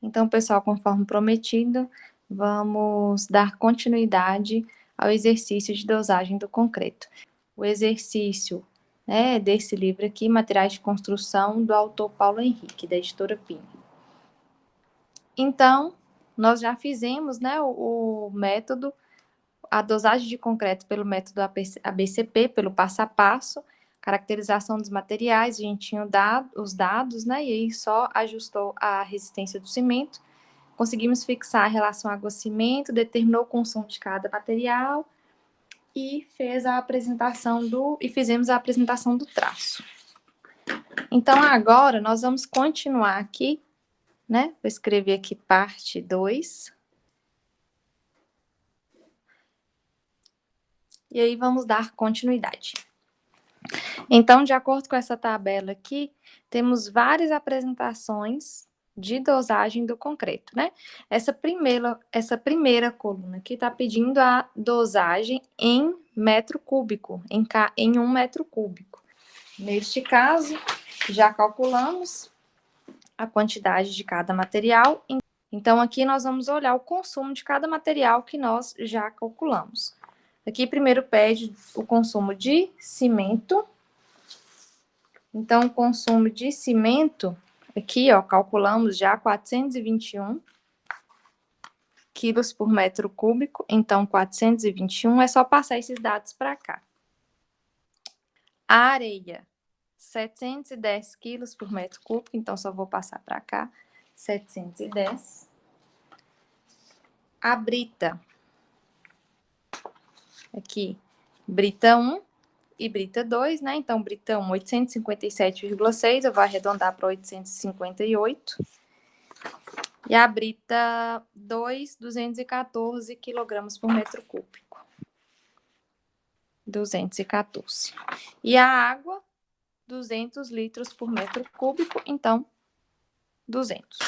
Então, pessoal, conforme prometido, vamos dar continuidade ao exercício de dosagem do concreto. O exercício, né, desse livro aqui, Materiais de Construção, do autor Paulo Henrique, da editora Pina. Então, nós já fizemos, né, o método, a dosagem de concreto pelo método ABCP, pelo passo a passo, caracterização dos materiais, a gente tinha os dados, né, e aí só ajustou a resistência do cimento. Conseguimos fixar a relação água-cimento, determinou o consumo de cada material e fizemos a apresentação do traço. Então, agora, nós vamos continuar aqui, né? Vou escrever aqui parte 2. E aí, vamos dar continuidade. Então, de acordo com essa tabela aqui, temos várias apresentações de dosagem do concreto, né? Essa primeira coluna aqui está pedindo a dosagem em metro cúbico, em 1 metro cúbico. Neste caso, já calculamos a quantidade de cada material. Então, aqui nós vamos olhar o consumo de cada material que nós já calculamos. Aqui, primeiro pede o consumo de cimento. Então, o consumo de cimento, aqui, ó, calculamos já 421 quilos por metro cúbico. Então, 421, é só passar esses dados para cá. A areia, 710 quilos por metro cúbico, então só vou passar para cá, 710. A brita, aqui, brita 1 e brita 2, né? Então, brita 1, 857,6, eu vou arredondar para 858. E a brita 2, 214 quilogramas por metro cúbico. 214. E a água, 200 litros por metro cúbico, então, 200.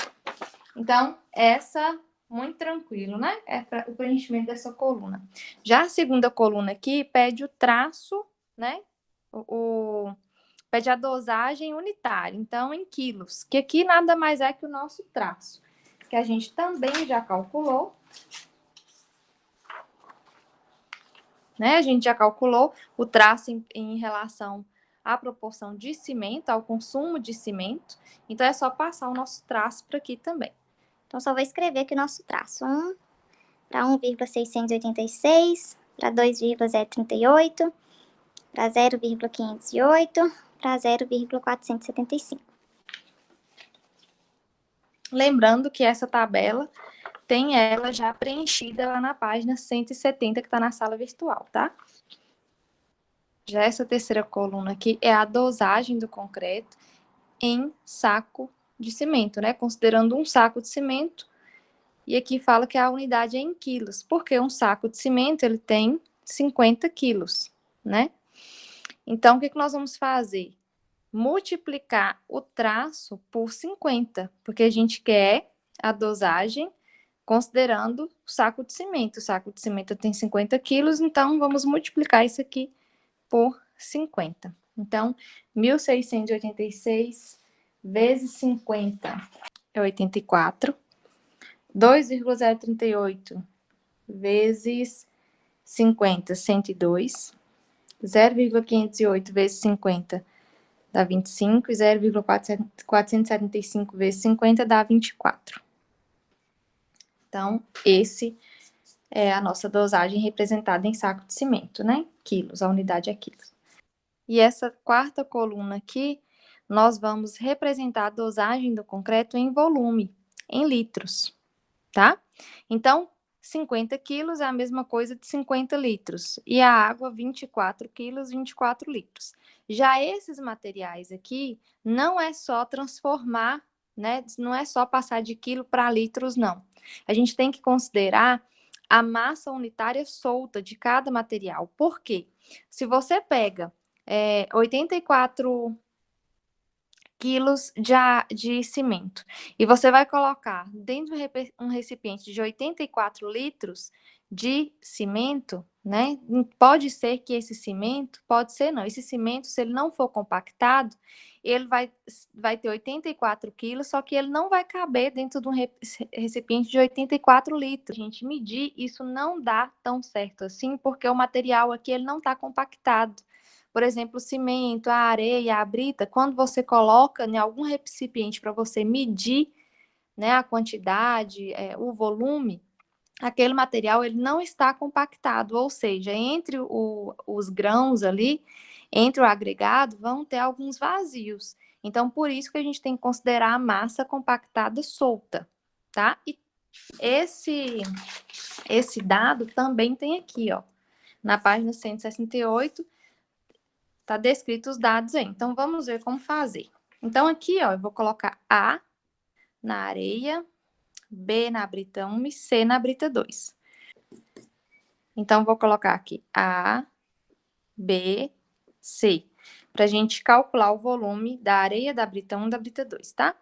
Então, essa, muito tranquilo, né? É para o preenchimento dessa coluna. Já a segunda coluna aqui pede o traço, né? Pede a dosagem unitária, então, em quilos. Que aqui nada mais é que o nosso traço, que a gente também já calculou. Né? A gente já calculou o traço em relação à proporção de cimento, ao consumo de cimento. Então, é só passar o nosso traço para aqui também. Então, só vou escrever aqui o nosso traço. 1 para 1,686, para 2,038, para 0,508, para 0,475. Lembrando que essa tabela tem ela já preenchida lá na página 170, que está na sala virtual, tá? Já essa terceira coluna aqui é a dosagem do concreto em saco de cimento, né? Considerando um saco de cimento, e aqui fala que a unidade é em quilos, porque um saco de cimento, ele tem 50 quilos, né? Então, o que nós vamos fazer? Multiplicar o traço por 50, porque a gente quer a dosagem considerando o saco de cimento. O saco de cimento tem 50 quilos, então vamos multiplicar isso aqui por 50. Então, 1.686 vezes 50 é 84. 2,038 vezes 50, 102. 0,508 vezes 50 dá 25. E 0,475 vezes 50 dá 24. Então, esse é a nossa dosagem representada em saco de cimento, né? Quilos, a unidade é quilos. E essa quarta coluna aqui, nós vamos representar a dosagem do concreto em volume, em litros, tá? Então, 50 quilos é a mesma coisa de 50 litros. E a água, 24 quilos, 24 litros. Já esses materiais aqui, não é só transformar, né? Não é só passar de quilo para litros, não. A gente tem que considerar a massa unitária solta de cada material. Por quê? Se você pega 84 quilos de cimento e você vai colocar dentro de um recipiente de 84 litros de cimento, né? Pode ser que esse cimento, pode ser não, esse cimento, se ele não for compactado, ele vai ter 84 quilos, só que ele não vai caber dentro de um recipiente de 84 litros. A gente medir, isso não dá tão certo assim, porque o material aqui ele não está compactado. Por exemplo, o cimento, a areia, a brita, quando você coloca em algum recipiente para você medir, né, a quantidade, o volume, aquele material ele não está compactado, ou seja, entre os grãos ali, entre o agregado, vão ter alguns vazios. Então, por isso que a gente tem que considerar a massa compactada solta, tá? E esse dado também tem aqui, ó, na página 168, tá descrito os dados aí. Então, vamos ver como fazer. Então, aqui, ó, eu vou colocar A na areia, B na brita 1 e C na brita 2. Então, vou colocar aqui A, B, C, para a gente calcular o volume da areia da brita 1 e da brita 2, tá?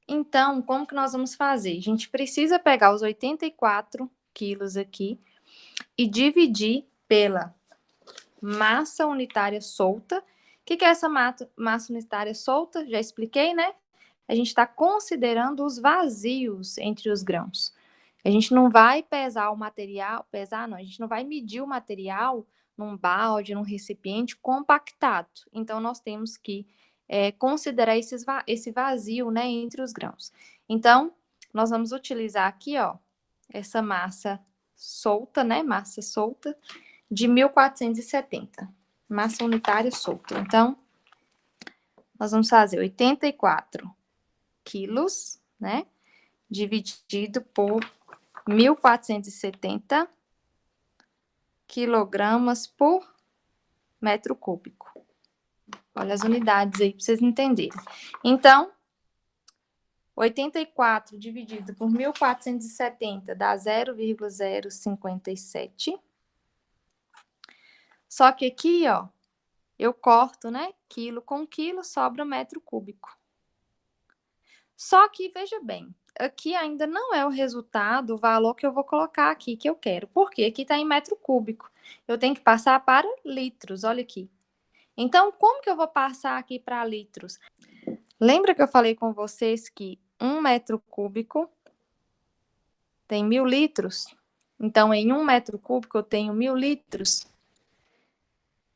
Então, como que nós vamos fazer? A gente precisa pegar os 84 quilos aqui e dividir pela massa unitária solta. O que é essa massa unitária solta? Já expliquei, né? A gente está considerando os vazios entre os grãos. A gente não vai pesar o material, a gente não vai medir o material num balde, num recipiente compactado. Então, nós temos que considerar esse vazio, né, entre os grãos. Então, nós vamos utilizar aqui, ó, essa massa solta, né, massa solta de 1470, massa unitária solta. Então, nós vamos fazer 84 quilos, né, dividido por 1470 quilogramas por metro cúbico. Olha as unidades aí para vocês entenderem. Então, 84 dividido por 1470 dá 0,057. Só que aqui, ó, eu corto, né? Quilo com quilo, sobra metro cúbico. Só que, veja bem, aqui ainda não é o resultado, o valor que eu vou colocar aqui, que eu quero. Porque aqui está em metro cúbico. Eu tenho que passar para litros, olha aqui. Então, como que eu vou passar aqui para litros? Lembra que eu falei com vocês que 1 metro cúbico tem 1000 litros? Então, em 1 metro cúbico eu tenho 1000 litros. O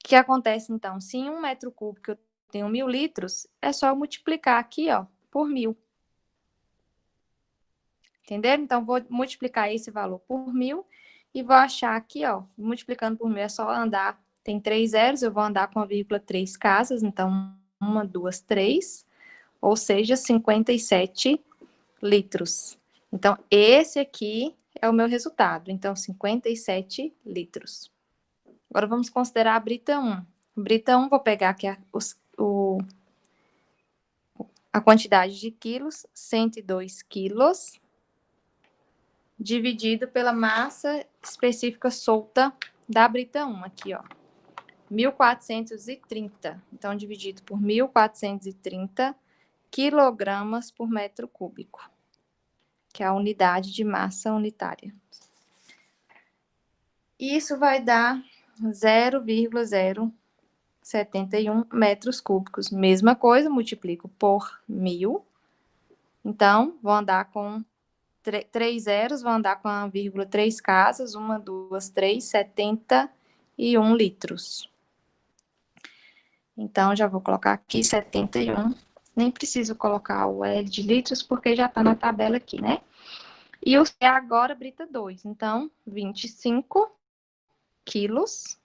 que acontece, então? Se em 1 metro cúbico eu tenho 1000 litros, é só eu multiplicar aqui, ó, por 1000. Entenderam? Então, vou multiplicar esse valor por 1000 e vou achar aqui, ó, multiplicando por 1000 é só andar, tem 3 zeros, eu vou andar com a vírgula 3 casas, então 1, 2, 3, ou seja, 57 litros. Então, esse aqui é o meu resultado, então 57 litros. Agora, vamos considerar a brita 1. Brita 1, vou pegar aqui a quantidade de quilos, 102 quilos, dividido pela massa específica solta da brita 1, aqui, ó, 1430. Então, dividido por 1430 quilogramas por metro cúbico, que é a unidade de massa unitária. Isso vai dar 0,071 metros cúbicos. Mesma coisa, multiplico por 1000. Então, vou andar com 3 zeros, vou andar com a vírgula 3 casas, 1, 2, 3, 71 litros. Então, já vou colocar aqui 71. Nem preciso colocar o L de litros, porque já está na tabela aqui, né? E o C agora, brita 2. Então, 25 quilos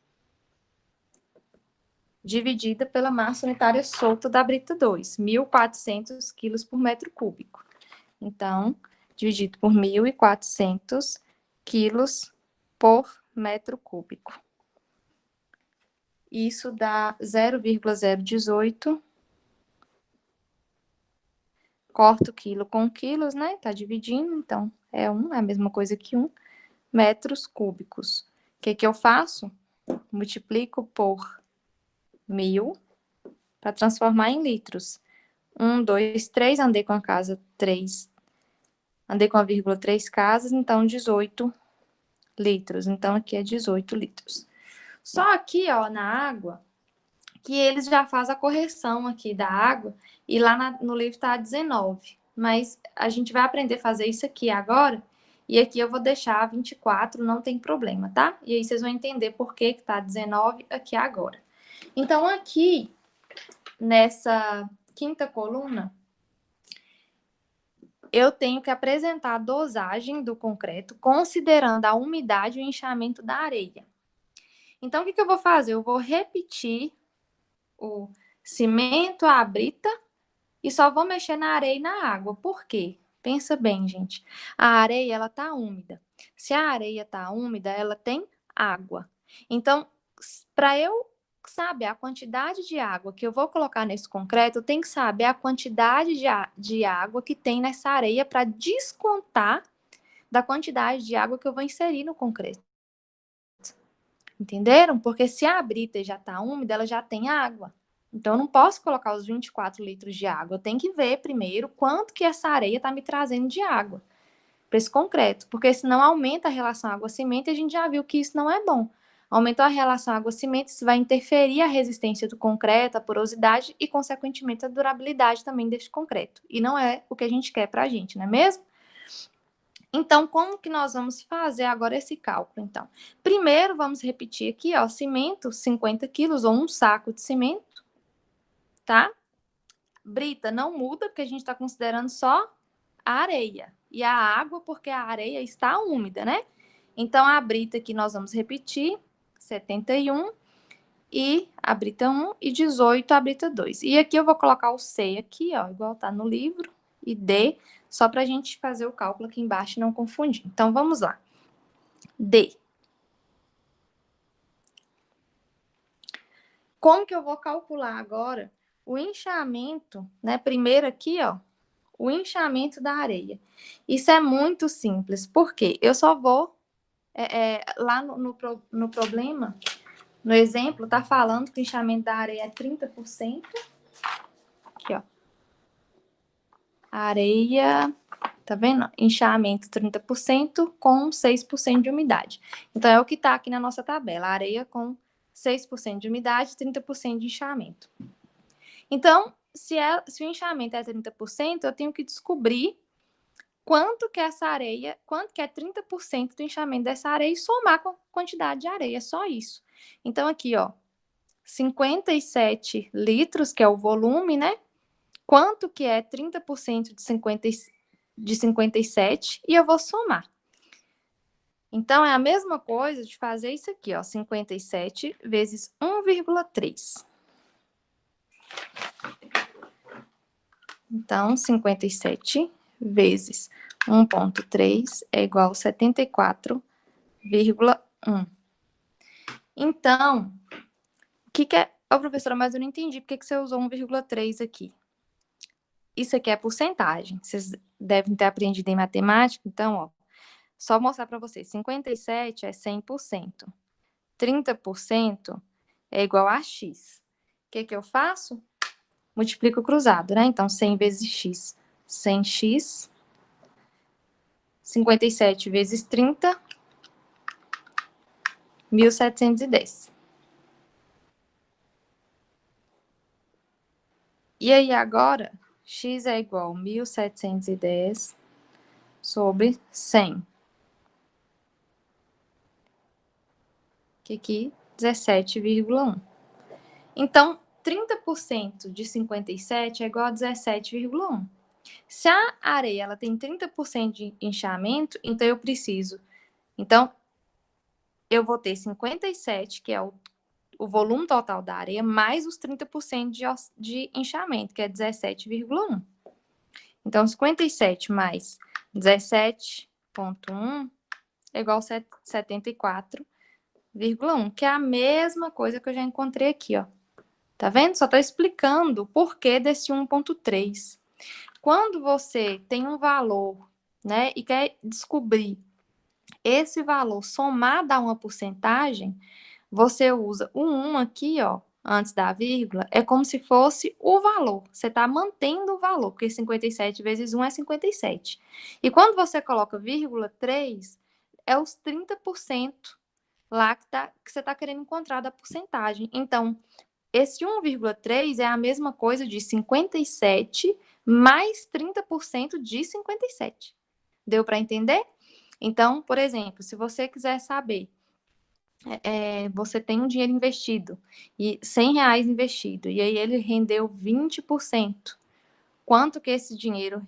dividida pela massa unitária solta da brita 2, 1.400 quilos por metro cúbico. Então, dividido por 1.400 quilos por metro cúbico. Isso dá 0,018. Corto quilo com quilos, né? Tá dividindo, então é 1, é a mesma coisa que 1, metros cúbicos. O que eu faço? Multiplico por 1000 para transformar em litros. 1, 2, 3, andei com a casa 3, andei com a vírgula 3 casas, então 18 litros. Então, aqui é 18 litros. Só aqui, ó, na água, que eles já fazem a correção aqui da água, e lá no livro está 19. Mas a gente vai aprender a fazer isso aqui agora, e aqui eu vou deixar 24, não tem problema, tá? E aí vocês vão entender por que tá 19 aqui agora. Então, aqui, nessa quinta coluna, eu tenho que apresentar a dosagem do concreto, considerando a umidade e o inchamento da areia. Então, o que eu vou fazer? Eu vou repetir o cimento, a brita, e só vou mexer na areia e na água. Por quê? Pensa bem, gente. A areia, ela tá úmida. Se a areia tá úmida, ela tem água. Então, para eu saber a quantidade de água que eu vou colocar nesse concreto, eu tenho que saber a quantidade de água que tem nessa areia para descontar da quantidade de água que eu vou inserir no concreto. Entenderam? Porque se a brita já tá úmida, ela já tem água. Então, eu não posso colocar os 24 litros de água. Eu tenho que ver primeiro quanto que essa areia está me trazendo de água para esse concreto. Porque senão aumenta a relação água-cimento e a gente já viu que isso não é bom. Aumentou a relação água-cimento, isso vai interferir a resistência do concreto, a porosidade e, consequentemente, a durabilidade também deste concreto. E não é o que a gente quer para a gente, não é mesmo? Então, como que nós vamos fazer agora esse cálculo, então? Primeiro, vamos repetir aqui, ó, cimento, 50 quilos ou um saco de cimento, tá? Brita não muda, porque a gente está considerando só a areia. E a água, porque a areia está úmida, né? Então, a brita aqui nós vamos repetir, 71, e a brita 1, e 18 a brita 2. E aqui eu vou colocar o C aqui, ó, igual tá no livro, e D, só para a gente fazer o cálculo aqui embaixo e não confundir. Então, vamos lá. D. Como que eu vou calcular agora o inchamento, né? Primeiro aqui, ó, o inchamento da areia. Isso é muito simples, porque eu só vou, lá no problema, no exemplo, tá falando que o inchamento da areia é 30%. Aqui, ó. Areia, tá vendo? Inchamento 30% com 6% de umidade. Então, é o que tá aqui na nossa tabela. Areia com 6% de umidade, 30% de inchamento. Então, se o inchamento é 30%, eu tenho que descobrir quanto que essa areia, quanto que é 30% do inchamento dessa areia e somar com a quantidade de areia, é só isso. Então, aqui, ó, 57 litros, que é o volume, né? Quanto que é 30% de 57, e eu vou somar. Então, é a mesma coisa de fazer isso aqui, ó, 57 vezes 1,3. Então, 57 vezes 1,3 é igual a 74,1. Então, o que é... Ô, professora, mas eu não entendi por que você usou 1,3 aqui. Isso aqui é porcentagem. Vocês devem ter aprendido em matemática. Então, ó, só mostrar para vocês. 57 é 100%. 30% é igual a x. O que eu faço? Multiplico cruzado, né? Então, 100 vezes x, 100x. 57 vezes 30, 1.710. E aí, agora, x é igual a 1.710 sobre 100. Que aqui, 17,1. Então, 30% de 57 é igual a 17,1. Se a areia ela tem 30% de inchamento, então eu preciso... Então, eu vou ter 57, que é o volume total da areia, mais os 30% de inchamento, que é 17,1. Então, 57 mais 17,1 é igual a 74,1, que é a mesma coisa que eu já encontrei aqui, ó. Tá vendo? Só tô explicando o porquê desse 1,3. Quando você tem um valor, né, e quer descobrir esse valor somado a uma porcentagem, você usa o 1 aqui, ó, antes da vírgula, é como se fosse o valor. Você está mantendo o valor, porque 57 vezes 1 é 57. E quando você coloca vírgula 3, é os 30% lá que você está querendo encontrar da porcentagem. Então, esse 1,3 é a mesma coisa de 57 mais 30% de 57. Deu para entender? Então, por exemplo, se você quiser saber, você tem um dinheiro investido, e R$100 investido, e aí ele rendeu 20%. Quanto que esse dinheiro,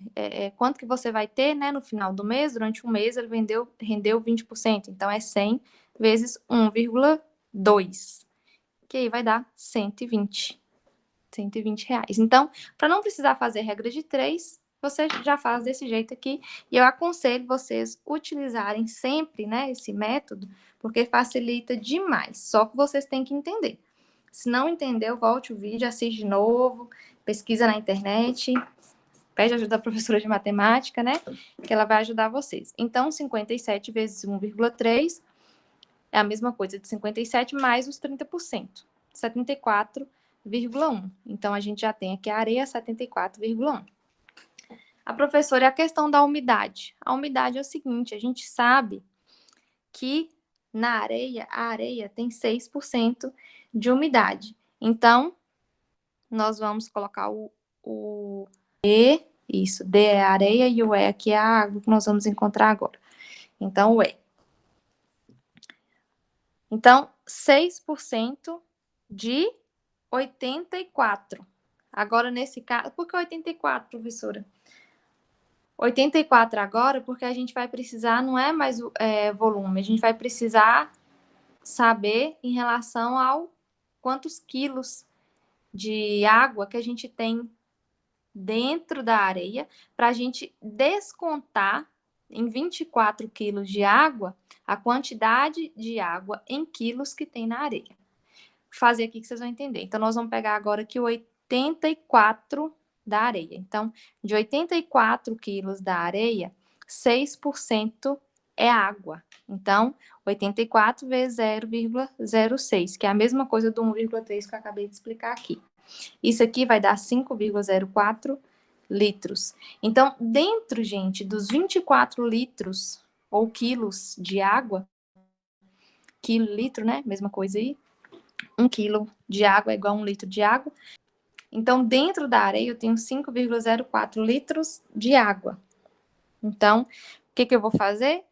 quanto que você vai ter, né, no final do mês? Durante um mês ele rendeu 20%. Então, é 100 vezes 1,2, que aí vai dar 120 reais. Então, para não precisar fazer regra de 3, você já faz desse jeito aqui. E eu aconselho vocês utilizarem sempre, né, esse método, porque facilita demais. Só que vocês têm que entender. Se não entendeu, volte o vídeo, assiste de novo, pesquisa na internet, pede ajuda da professora de matemática, né, que ela vai ajudar vocês. Então, 57 vezes 1,3 é a mesma coisa de 57 mais os 30%, 74,1. Então, a gente já tem aqui a areia, 74,1. A professora, é a questão da umidade. A umidade é o seguinte, a gente sabe que na areia, a areia tem 6% de umidade. Então, nós vamos colocar o E, isso, D é a areia e o E aqui é a água que nós vamos encontrar agora. Então, o E. Então, 6% de 84. Agora, nesse caso, por que 84, professora? 84 agora, porque a gente vai precisar, não é mais volume, a gente vai precisar saber em relação ao quantos quilos de água que a gente tem dentro da areia, para a gente descontar em 24 quilos de água a quantidade de água em quilos que tem na areia. Vou fazer aqui que vocês vão entender. Então, nós vamos pegar agora aqui 84 da areia. Então, de 84 quilos da areia, 6% é água. Então, 84 vezes 0,06, que é a mesma coisa do 1,3 que eu acabei de explicar aqui. Isso aqui vai dar 5,04 litros. Então, dentro, gente, dos 24 litros ou quilos de água, quilo-litro, né? Mesma coisa aí. 1 quilo de água é igual a 1 litro de água. Então, dentro da areia, eu tenho 5,04 litros de água. Então, o que eu vou fazer?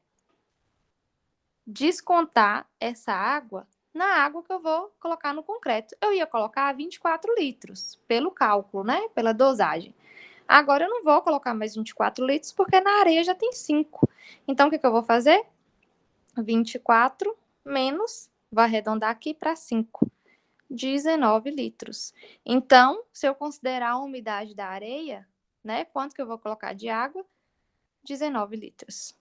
Descontar essa água na água que eu vou colocar no concreto. Eu ia colocar 24 litros, pelo cálculo, né? Pela dosagem. Agora, eu não vou colocar mais 24 litros, porque na areia já tem 5. Então, o que eu vou fazer? 24 menos, vou arredondar aqui para 5. 19 litros. Então, se eu considerar a umidade da areia, né? Quanto que eu vou colocar de água? 19 litros.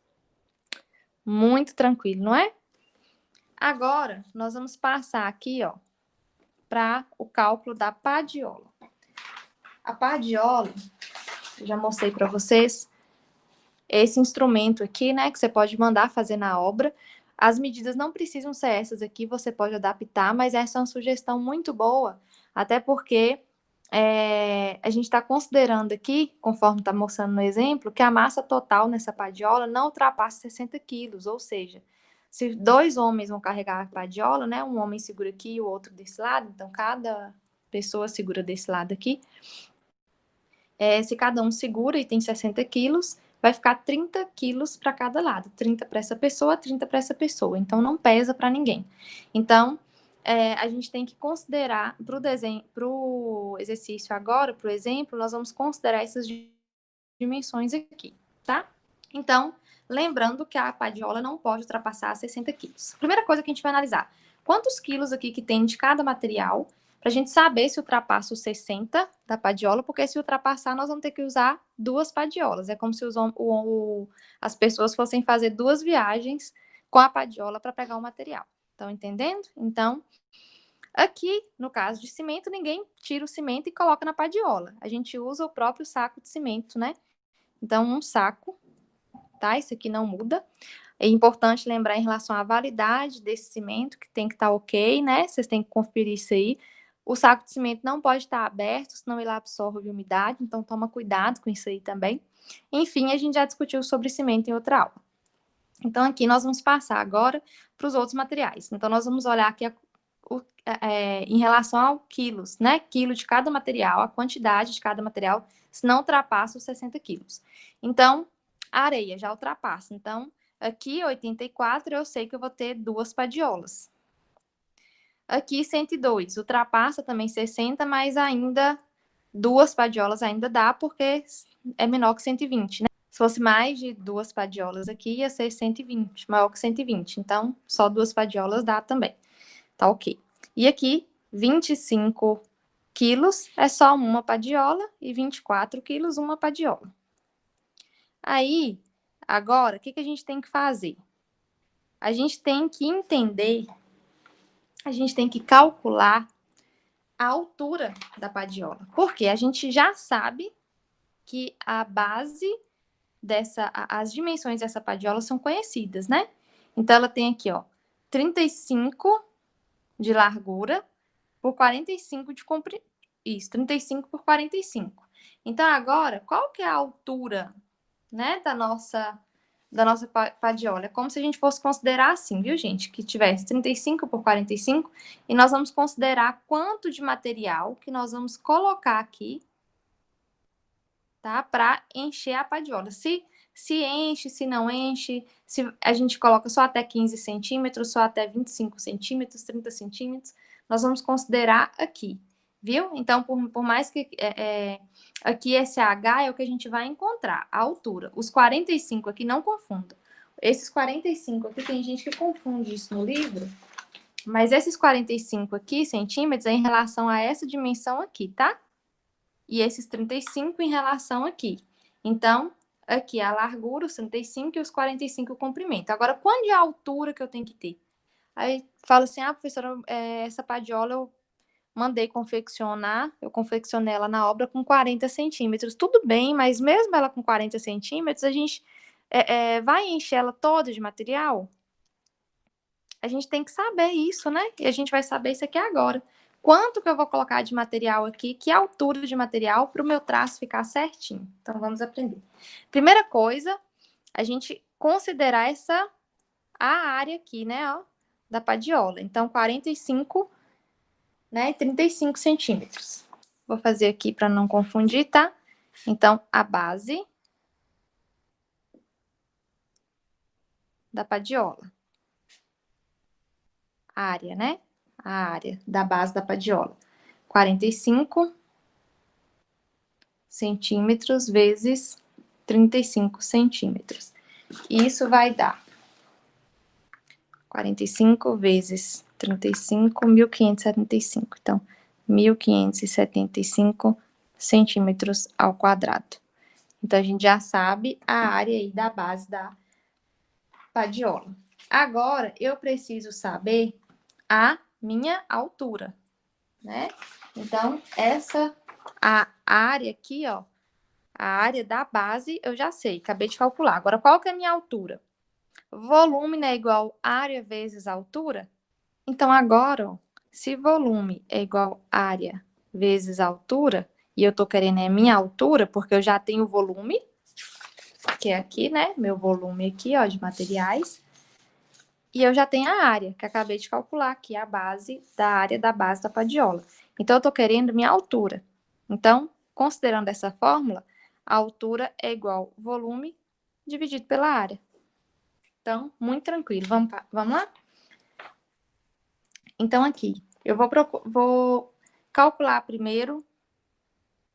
Muito tranquilo, não é? Agora, nós vamos passar aqui, ó, para o cálculo da padiola. A padiola, já mostrei para vocês, esse instrumento aqui, né, que você pode mandar fazer na obra. As medidas não precisam ser essas aqui, você pode adaptar, mas essa é uma sugestão muito boa, até porque a gente está considerando aqui, conforme está mostrando no exemplo, que a massa total nessa padiola não ultrapassa 60 quilos, ou seja, se 2 homens vão carregar a padiola, né, um homem segura aqui e o outro desse lado, então cada pessoa segura desse lado aqui. Se cada um segura e tem 60 quilos, vai ficar 30 quilos para cada lado. 30 para essa pessoa, 30 para essa pessoa. Então, não pesa para ninguém. Então, a gente tem que considerar, para o exercício agora, para o exemplo, nós vamos considerar essas dimensões aqui, tá? Então, lembrando que a padiola não pode ultrapassar 60 quilos. Primeira coisa que a gente vai analisar, quantos quilos aqui que tem de cada material, para a gente saber se ultrapassa os 60 da padiola, porque se ultrapassar, nós vamos ter que usar 2 padiolas. É como se as pessoas fossem fazer 2 viagens com a padiola para pegar o material. Estão entendendo? Então, aqui, no caso de cimento, ninguém tira o cimento e coloca na padiola. A gente usa o próprio saco de cimento, né? Então, um saco, tá? Isso aqui não muda. É importante lembrar em relação à validade desse cimento, que tem que estar ok, né? Vocês têm que conferir isso aí. O saco de cimento não pode estar aberto, senão ele absorve umidade, então toma cuidado com isso aí também. Enfim, a gente já discutiu sobre cimento em outra aula. Então, aqui nós vamos passar agora para os outros materiais. Então, nós vamos olhar aqui em relação ao quilos, né? Quilo de cada material, a quantidade de cada material, se não ultrapassa os 60 quilos. Então, a areia já ultrapassa. Então, aqui 84, eu sei que eu vou ter 2 padiolas. Aqui 102, ultrapassa também 60, mas ainda 2 padiolas ainda dá, porque é menor que 120, né? Se fosse mais de 2 padiolas aqui, ia ser 120, maior que 120. Então, só 2 padiolas dá também. Tá ok. E aqui, 25 quilos é só uma padiola e 24 quilos uma padiola. Aí, agora, o que a gente tem que fazer? A gente tem que entender, a gente tem que calcular a altura da padiola. Porque a gente já sabe que a base as dimensões dessa padiola são conhecidas, né? Então, ela tem aqui, ó, 35 de largura por 45 de comprimento. Isso, 35 por 45. Então, agora, qual que é a altura, né, da nossa padiola? É como se a gente fosse considerar assim, viu, gente? Que tivesse 35 por 45 e nós vamos considerar quanto de material que nós vamos colocar aqui, tá? Para encher a padiola. Se enche, se não enche, se a gente coloca só até 15 centímetros, só até 25 centímetros, 30 centímetros, nós vamos considerar aqui, viu? Então, por mais que aqui esse H é o que a gente vai encontrar, a altura. Os 45 aqui, não confunda. Esses 45 aqui, tem gente que confunde isso no livro, mas esses 45 aqui, centímetros, é em relação a essa dimensão aqui, tá? E esses 35 em relação aqui. Então, aqui a largura, os 35 e os 45 o comprimento. Agora, qual é a altura que eu tenho que ter? Aí fala assim, professora, essa padiola eu mandei confeccionar, eu confeccionei ela na obra com 40 centímetros. Tudo bem, mas mesmo ela com 40 centímetros, a gente vai encher ela toda de material? A gente tem que saber isso, né? E a gente vai saber isso aqui agora. Quanto que eu vou colocar de material aqui? Que altura de material para o meu traço ficar certinho? Então, vamos aprender. Primeira coisa, a gente considerar a área aqui, né, ó, da padiola. Então, 45, né, 35 centímetros. Vou fazer aqui para não confundir, tá? Então, a base da padiola. A área, né? A área da base da padiola. 45 centímetros vezes 35 centímetros. Isso vai dar 45 vezes 35, 1.575. Então, 1.575 centímetros ao quadrado. Então, a gente já sabe a área aí da base da padiola. Agora, eu preciso saber a minha altura, né? Então, a área aqui, ó, a área da base eu já sei, acabei de calcular. Agora, qual que é a minha altura? Volume, né, é igual área vezes altura. Então, agora, ó, se volume é igual área vezes altura, e eu tô querendo a minha altura, porque eu já tenho volume, que é aqui, né, meu volume aqui, ó, de materiais. E eu já tenho a área, que acabei de calcular aqui, a base da área da base da padiola. Então, eu tô querendo minha altura. Então, considerando essa fórmula, a altura é igual volume dividido pela área. Então, muito tranquilo. Vamos lá? Então, aqui, eu vou calcular primeiro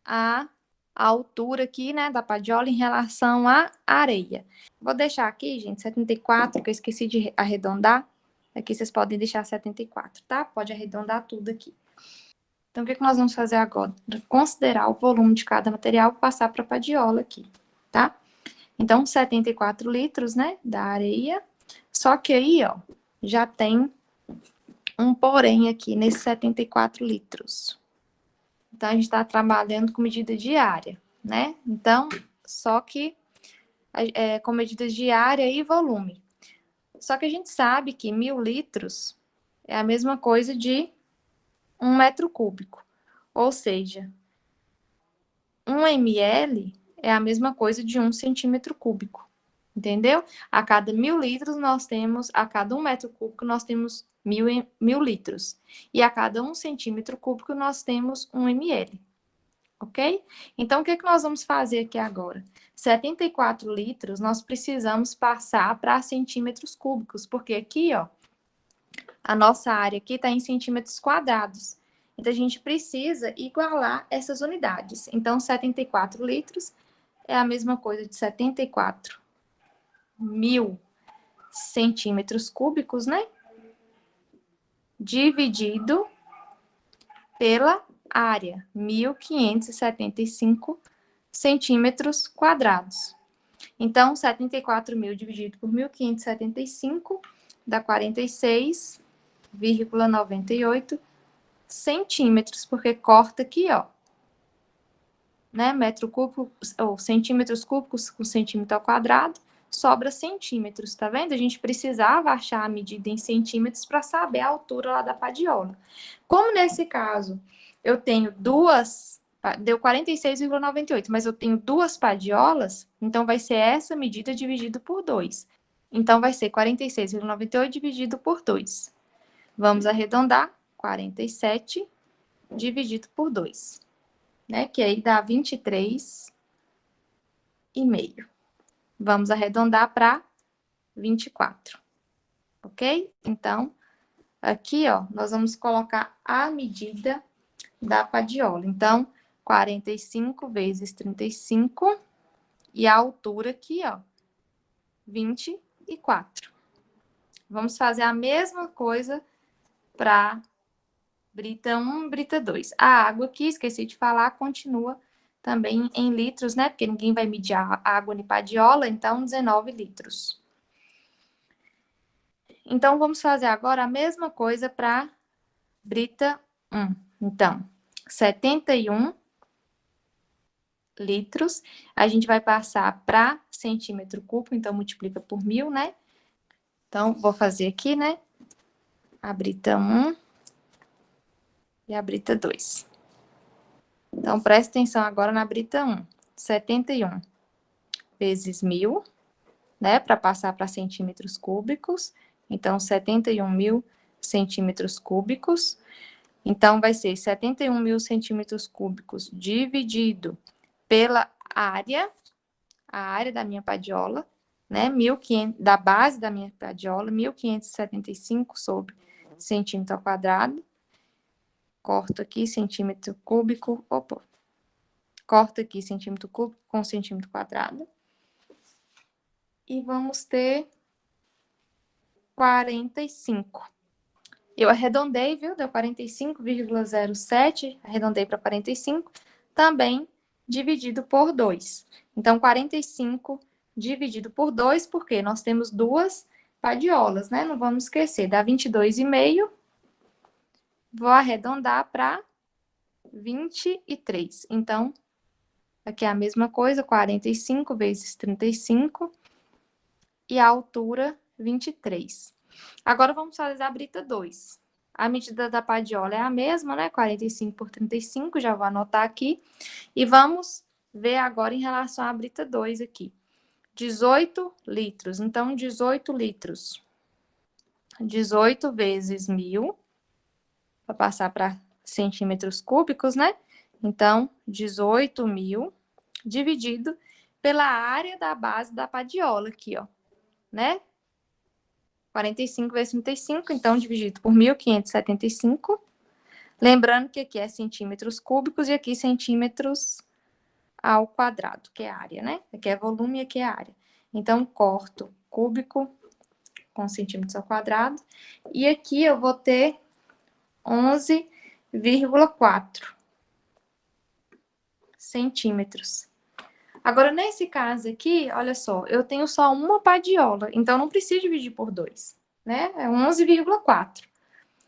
a altura aqui, né, da padiola em relação à areia. Vou deixar aqui, gente, 74, que eu esqueci de arredondar. Aqui vocês podem deixar 74, tá? Pode arredondar tudo aqui. Então, o que nós vamos fazer agora? Considerar o volume de cada material e passar para a padiola aqui, tá? Então, 74 litros, né, da areia. Só que aí, ó, já tem um porém aqui nesses 74 litros. Então, a gente está trabalhando com medida diária, né? Então, só que com medidas de área e volume. Só que a gente sabe que 1.000 litros é a mesma coisa de 1 metro cúbico. Ou seja, 1 ml é a mesma coisa de 1 centímetro cúbico. Entendeu? A cada 1.000 litros, a cada 1 metro cúbico, nós temos 1.000 litros. E a cada 1 centímetro cúbico, nós temos 1 ml. Ok? Então, o que nós vamos fazer aqui agora? 74 litros, nós precisamos passar para centímetros cúbicos, porque aqui, ó, a nossa área aqui está em centímetros quadrados. Então, a gente precisa igualar essas unidades. Então, 74 litros é a mesma coisa de 74.000 centímetros cúbicos, né? Dividido pela área, 1.575 centímetros quadrados. Então, 74.000 dividido por 1.575 dá 46,98 centímetros, porque corta aqui, ó, né? Metro cúbico, ou centímetros cúbicos com centímetro ao quadrado, sobra centímetros, tá vendo? A gente precisava achar a medida em centímetros para saber a altura lá da padiola. Como nesse caso eu tenho duas, deu 46,98, mas eu tenho duas padiolas, então vai ser essa medida dividido por 2. Então vai ser 46,98 dividido por 2. Vamos arredondar, 47 dividido por 2, né? Que aí dá 23,5. Vamos arredondar para 24, ok? Então, aqui, ó, nós vamos colocar a medida da padiola. Então, 45 vezes 35, e a altura aqui, ó, 24. Vamos fazer a mesma coisa para brita 1 e brita 2. A água aqui, esqueci de falar, continua também em litros, né? Porque ninguém vai medir a água em padiola, então 19 litros. Então, vamos fazer agora a mesma coisa para brita 1. Então, 71 litros. A gente vai passar para centímetro cúbico, então multiplica por 1.000, né? Então, vou fazer aqui, né? A brita 1 e a brita 2. Então, presta atenção agora na brita 1. 71 vezes 1.000, né? Para passar para centímetros cúbicos. Então, 71.000 centímetros cúbicos. Então, vai ser 71.000 centímetros cúbicos dividido pela área, a área da minha padiola, né? 1.500, da base da minha padiola, 1.575 sobre centímetro ao quadrado. Corto aqui centímetro cúbico, opa. Corto aqui centímetro cúbico com centímetro quadrado. E vamos ter 45. Eu arredondei, viu? Deu 45,07, arredondei para 45, também dividido por 2. Então, 45 dividido por 2, porque nós temos duas padiolas, né? Não vamos esquecer, dá 22,5. Vou arredondar para 23. Então, aqui é a mesma coisa, 45 vezes 35, e a altura, 23. Agora, vamos fazer a brita 2. A medida da padiola é a mesma, né? 45 por 35, já vou anotar aqui. E vamos ver agora em relação à brita 2 aqui. 18 litros. Então, 18 litros. 18 vezes 1.000, para passar para centímetros cúbicos, né? Então, 18.000 dividido pela área da base da padiola aqui, ó, né? 45 vezes 35, então, dividido por 1.575. Lembrando que aqui é centímetros cúbicos e aqui centímetros ao quadrado, que é área, né? Aqui é volume e aqui é área. Então, corto cúbico com centímetros ao quadrado. E aqui eu vou ter 11,4 centímetros. Agora, nesse caso aqui, olha só, eu tenho só uma padiola, então não preciso dividir por 2, né? É 11,4.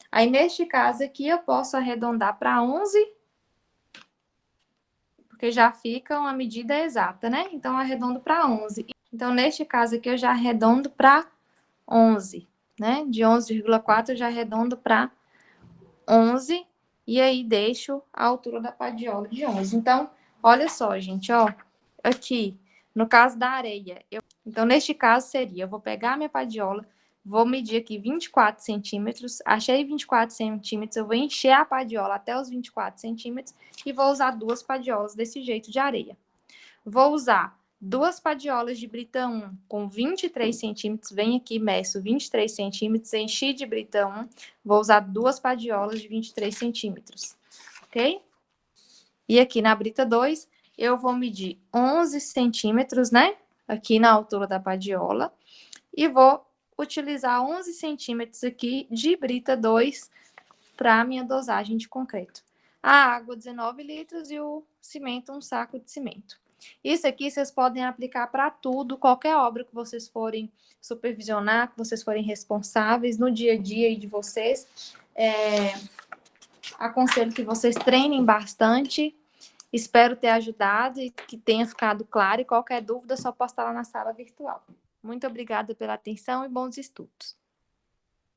Aí, neste caso aqui, eu posso arredondar para 11, porque já fica uma medida exata, né? Então, eu arredondo para 11. Então, neste caso aqui, eu já arredondo para 11, né? De 11,4 eu já arredondo para 11, e aí deixo a altura da padiola de 11. Então, olha só, gente, ó, aqui, no caso da areia, Então, neste caso, seria, eu vou pegar a minha padiola, vou medir aqui 24 centímetros, achei 24 centímetros, eu vou encher a padiola até os 24 centímetros e vou usar 2 padiolas desse jeito de areia. Vou usar 2 padiolas de brita 1 com 23 centímetros, venho aqui, meço 23 centímetros, enchi de brita 1, vou usar 2 padiolas de 23 centímetros, ok? E aqui na brita 2, eu vou medir 11 centímetros, né? Aqui na altura da padiola. E vou utilizar 11 centímetros aqui de brita 2 para a minha dosagem de concreto. A água, 19 litros e o cimento, um saco de cimento. Isso aqui vocês podem aplicar para tudo, qualquer obra que vocês forem supervisionar, que vocês forem responsáveis no dia a dia de vocês. Aconselho que vocês treinem bastante. Espero ter ajudado e que tenha ficado claro. E qualquer dúvida, é só postar lá na sala virtual. Muito obrigada pela atenção e bons estudos.